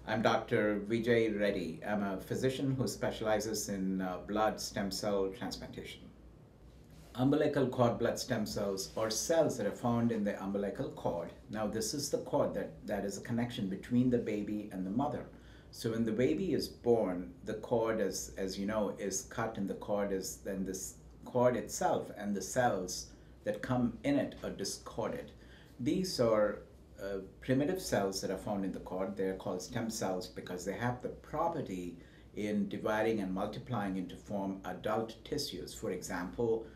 I'm Dr. Vijay Reddy. I'm a physician who specializes in blood stem cell transplantation. Umbilical cord blood stem cells or cells that are found in the umbilical cord. Now, this is the cord that is a connection between the baby and the mother. So when the baby is born, the cord, as you know, is cut, and the cord is then this cord itself and the cells that come in it are discorded. These are primitive cells that are found in the cord. They're called stem cells because they have the property in dividing and multiplying into form adult tissues. For example,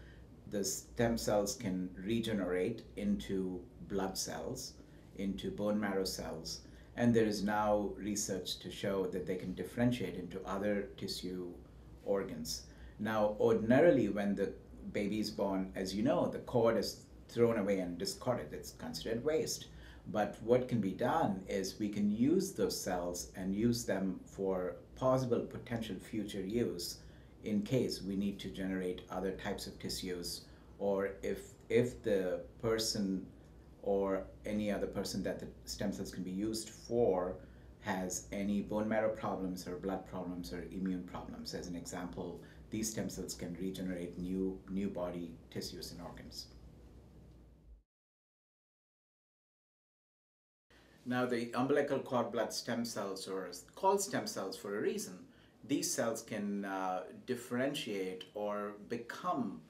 the stem cells can regenerate into blood cells, into bone marrow cells, and there is now research to show that they can differentiate into other tissue organs. Now, ordinarily, when the baby is born, as you know, the cord is thrown away and discarded. It's considered waste. But what can be done is we can use those cells and use them for possible potential future use in case we need to generate other types of tissues, or if the person or any other person that the stem cells can be used for has any bone marrow problems or blood problems or immune problems. As an example, these stem cells can regenerate new body tissues and organs. Now, the umbilical cord blood stem cells, or called stem cells for a reason, these cells can differentiate or become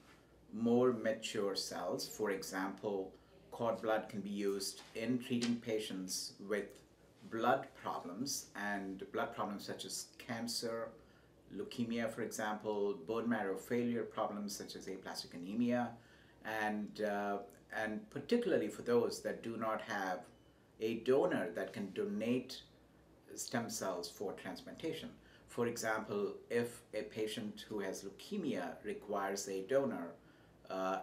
more mature cells. For example, cord blood can be used in treating patients with blood problems, and blood problems such as cancer, leukemia, for example, bone marrow failure problems such as aplastic anemia, and, uh, and particularly for those that do not have a donor that can donate stem cells for transplantation. For example, if a patient who has leukemia requires a donor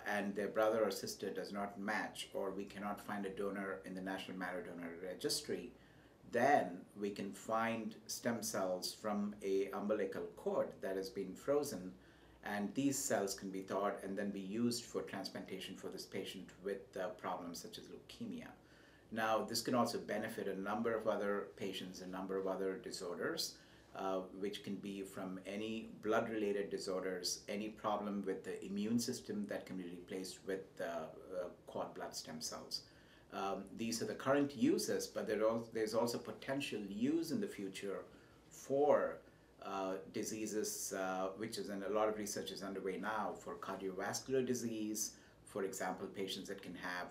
and their brother or sister does not match, or we cannot find a donor in the National Marrow Donor Registry, then we can find stem cells from a umbilical cord that has been frozen, and these cells can be thawed and then be used for transplantation for this patient with problems such as leukemia. Now, this can also benefit a number of other patients, a number of other disorders, which can be from any blood-related disorders, any problem with the immune system that can be replaced with cord blood stem cells. These are the current uses, but there's also potential use in the future for diseases, which is, and a lot of research is underway now for cardiovascular disease, for example, patients that can have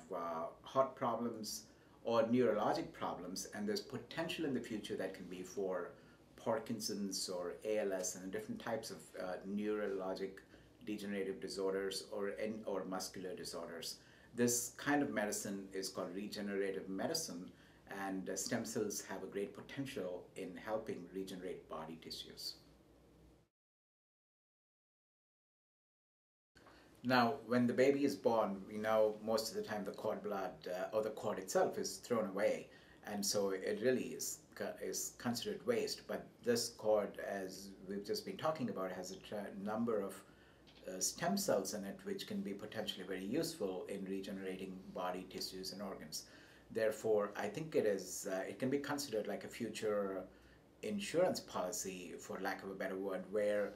heart problems or neurologic problems, and there's potential in the future that can be for Parkinson's or ALS and different types of neurologic degenerative disorders or muscular disorders. This kind of medicine is called regenerative medicine, and stem cells have a great potential in helping regenerate body tissues. Now, when the baby is born, we know most of the time the cord blood or the cord itself is thrown away, and so it really is considered waste. But this cord, as we've just been talking about, has a number of stem cells in it, which can be potentially very useful in regenerating body tissues and organs. Therefore, I think it can be considered like a future insurance policy, for lack of a better word, where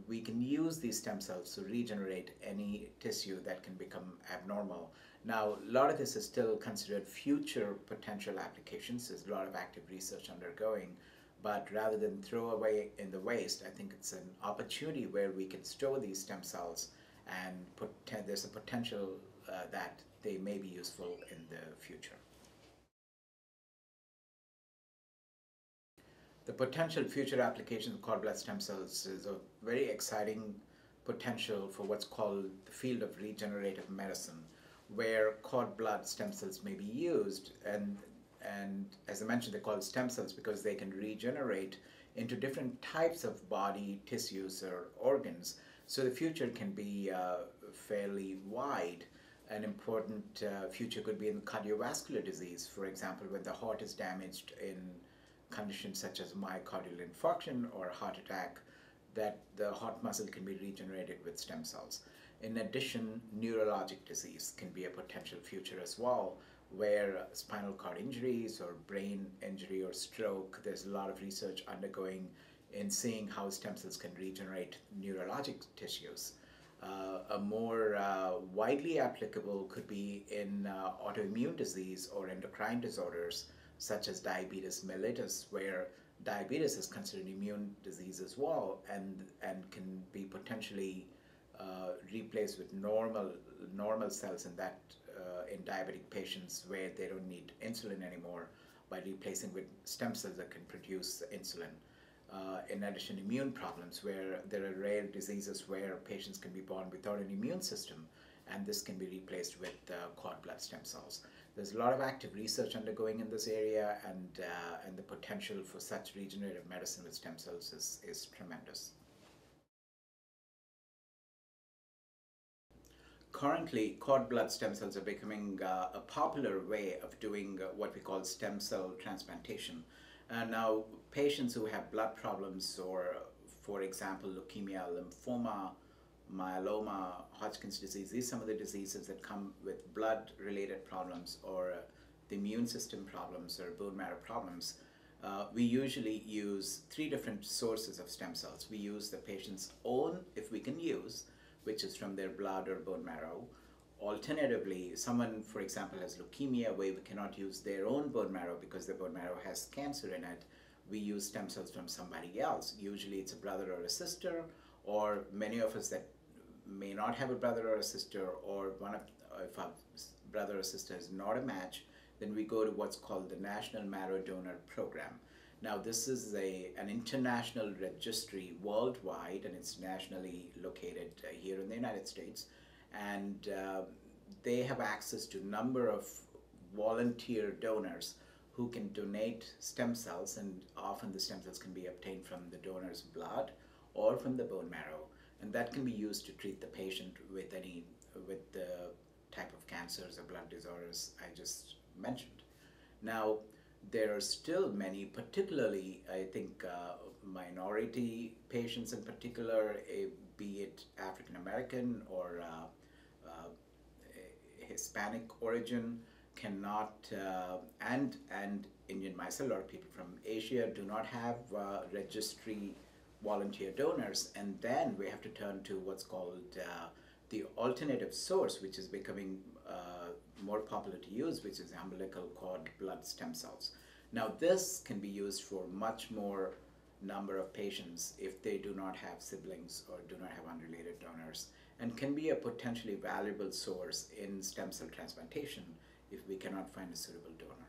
we can use these stem cells to regenerate any tissue that can become abnormal. Now, a lot of this is still considered future potential applications. There's a lot of active research undergoing, but rather than throw away in the waste, I think it's an opportunity where we can store these stem cells, and there's a potential that they may be useful in the future. The potential future application of cord blood stem cells is a very exciting potential for what's called the field of regenerative medicine, where cord blood stem cells may be used, and as I mentioned, they're called stem cells because they can regenerate into different types of body tissues or organs. So the future can be fairly wide. An important future could be in cardiovascular disease, for example, when the heart is damaged in conditions such as myocardial infarction or heart attack, that the heart muscle can be regenerated with stem cells. In addition, neurologic disease can be a potential future as well, where spinal cord injuries or brain injury or stroke, there's a lot of research undergoing in seeing how stem cells can regenerate neurologic tissues. A more widely applicable could be in autoimmune disease or endocrine disorders such as diabetes mellitus, where diabetes is considered an immune disease as well, and can be potentially replaced with normal cells in that in diabetic patients where they don't need insulin anymore by replacing with stem cells that can produce insulin. In addition, immune problems where there are rare diseases where patients can be born without an immune system, and this can be replaced with cord blood stem cells. There's a lot of active research undergoing in this area, and the potential for such regenerative medicine with stem cells is tremendous. Currently, cord blood stem cells are becoming a popular way of doing what we call stem cell transplantation. Now, patients who have blood problems, or for example, leukemia, lymphoma, myeloma, Hodgkin's disease, these are some of the diseases that come with blood-related problems or the immune system problems or bone marrow problems. We usually use three different sources of stem cells. We use the patient's own, if we can use, which is from their blood or bone marrow. Alternatively, someone, for example, has leukemia where we cannot use their own bone marrow because the bone marrow has cancer in it. We use stem cells from somebody else. Usually it's a brother or a sister, or many of us that may not have a brother or a sister, or if a brother or sister is not a match, then we go to what's called the National Marrow Donor Program. Now, this is an international registry worldwide, and it's nationally located here in the United States. And they have access to a number of volunteer donors who can donate stem cells, and often the stem cells can be obtained from the donor's blood or from the bone marrow, and that can be used to treat the patient with the type of cancers or blood disorders I just mentioned. Now, there are still many, particularly I think minority patients in particular, be it African American or Hispanic origin, cannot, and Indian myself, a lot of people from Asia do not have registry volunteer donors, and then we have to turn to what's called the alternative source, which is becoming more popular to use, which is umbilical cord blood stem cells. Now, this can be used for much more number of patients if they do not have siblings or do not have unrelated donors, and can be a potentially valuable source in stem cell transplantation if we cannot find a suitable donor.